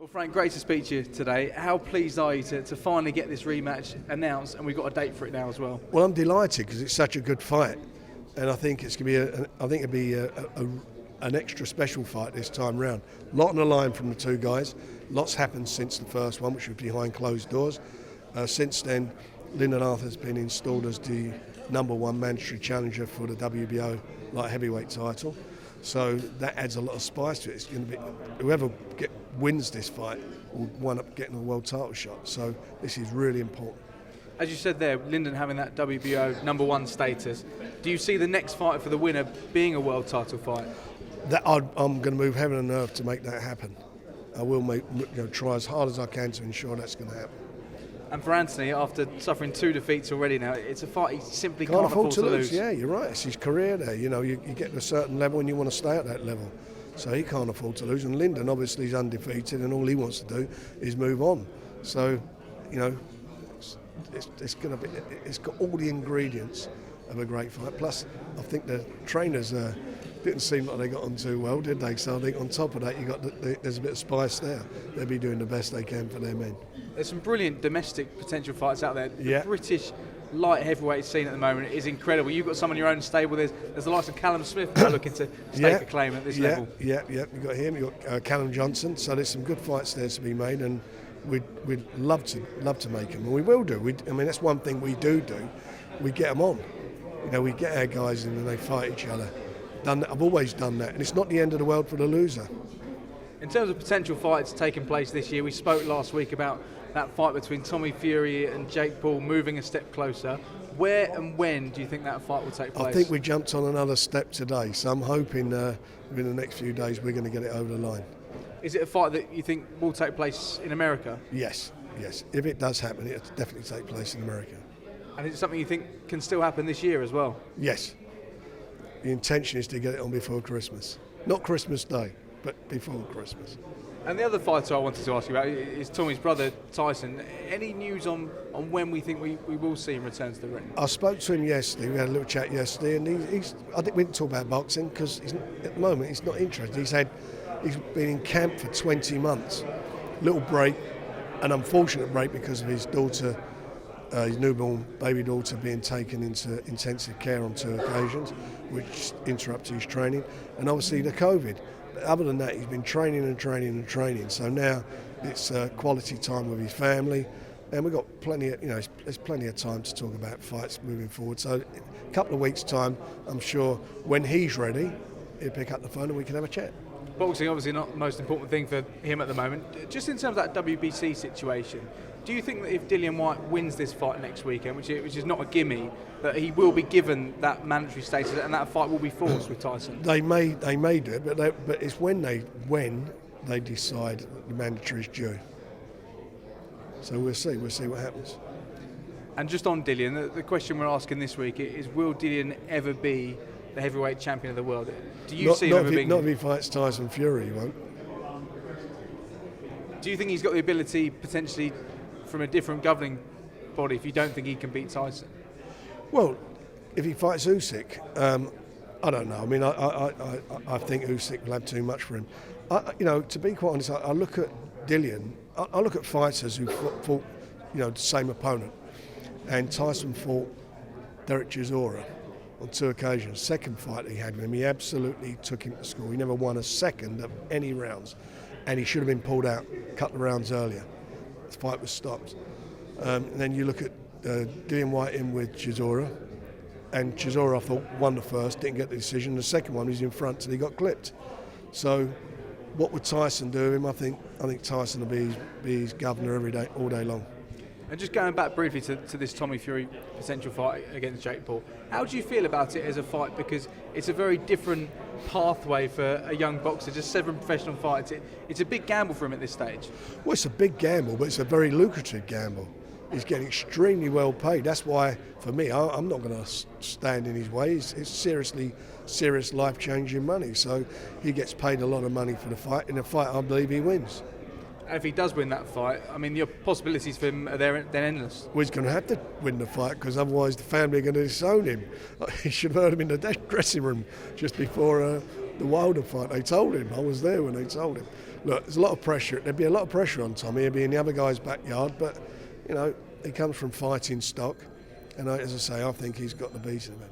Well, Frank, great to speak to you today. How pleased are you to finally get this rematch announced, and we've got a date for it now as well? Well, I'm delighted because it's such a good fight, and I think it's going to be an extra special fight this time round. A lot on the line from the two guys. Lots happened since the first one, which was behind closed doors. Since then, Lyndon Arthur has been installed as the #1 mandatory challenger for the WBO light heavyweight title. So that adds a lot of spice to it. It's going to be whoever wins this fight will wind up getting a world title shot. So this is really important. As you said there, Lyndon having that WBO #1 status, do you see the next fight for the winner being a world title fight? I'm going to move heaven and earth to make that happen. I will try as hard as I can to ensure that's going to happen. And for Anthony, after suffering 2 defeats already now, it's a fight he simply can't afford to lose. Yeah, you're right. It's his career there. You know, you get to a certain level and you want to stay at that level. So he can't afford to lose. And Lyndon obviously is undefeated and all he wants to do is move on. So, you know, it's got all the ingredients of a great fight. Plus, I think the trainers didn't seem like they got on too well, did they? So I think on top of that, there's a bit of spice there. They'll be doing the best they can for their men. There's some brilliant domestic potential fights out there. The Yeah. British light heavyweight scene at the moment is incredible. You've got some in your own stable. There's the likes of Callum Smith who are looking to stake a claim at this level. Yeah. You've got him. You've got Callum Johnson. So there's some good fights there to be made, and we'd love to make them, and we will do. I mean, that's one thing we do. We get them on. You know, we get our guys in and they fight each other. I've always done that, and it's not the end of the world for the loser. In terms of potential fights taking place this year, we spoke last week about that fight between Tommy Fury and Jake Paul moving a step closer. Where and when do you think that fight will take place? I think we jumped on another step today, so I'm hoping within the next few days we're going to get it over the line. Is it a fight that you think will take place in America? Yes. If it does happen, it'll definitely take place in America. And is it something you think can still happen this year as well? Yes. The intention is to get it on before Christmas. Not Christmas Day, but before Christmas. And the other fighter I wanted to ask you about is Tommy's brother, Tyson. Any news on when we think we will see him return to the ring? I spoke to him yesterday. We had a little chat yesterday, and I think we didn't talk about boxing because at the moment he's not interested. He's been in camp for 20 months. Little break, an unfortunate break because of his daughter, his newborn baby daughter being taken into intensive care on 2 occasions, which interrupted his training, and obviously the COVID. But other than that, he's been training. So now it's quality time with his family, and we've got there's plenty of time to talk about fights moving forward. So a couple of weeks' time, I'm sure when he's ready, he'll pick up the phone and we can have a chat. Boxing obviously not the most important thing for him at the moment. Just in terms of that WBC situation, do you think that if Dillian Whyte wins this fight next weekend, which is not a gimme, that he will be given that mandatory status and that fight will be forced with Tyson? They may do it, but it's when they decide the mandatory is due. So we'll see what happens. And just on Dillian, the question we're asking this week is: will Dillian ever be the heavyweight champion of the world? Do you see him ever being? Not if he fights Tyson Fury, he won't. Do you think he's got the ability potentially from a different governing body if you don't think he can beat Tyson? Well, if he fights Usyk, I don't know. I mean, I think Usyk will have too much for him. To be quite honest, I look at Dillian. I look at fighters who fought, the same opponent, and Tyson fought Derek Chisora on 2 occasions. Second fight he had with him, he absolutely took him to school. He never won a second of any rounds, and he should have been pulled out a couple of rounds earlier. The fight was stopped. And then you look at Dillian Whyte in with Chisora, and Chisora, I thought, won the first, didn't get the decision. The second one, he's in front till he got clipped. So what would Tyson do to him? I think Tyson will be his governor every day, all day long. And just going back briefly to this Tommy Fury potential fight against Jake Paul, how do you feel about it as a fight? Because it's a very different pathway for a young boxer, just 7 professional fights. It's a big gamble for him at this stage. Well, it's a big gamble, but it's a very lucrative gamble. He's getting extremely well paid. That's why, for me, I'm not going to stand in his way. It's serious life-changing money. So he gets paid a lot of money for the fight. In a fight, I believe he wins. And if he does win that fight, I mean, the possibilities for him are then endless. Well, he's going to have to win the fight because otherwise the family are going to disown him. He should have heard him in the dressing room just before the Wilder fight. They told him. I was there when they told him. look, there's a lot of pressure. There'd be a lot of pressure on Tommy. He'd be in the other guy's backyard, but he comes from fighting stock, and as I say, I think he's got the beating of him.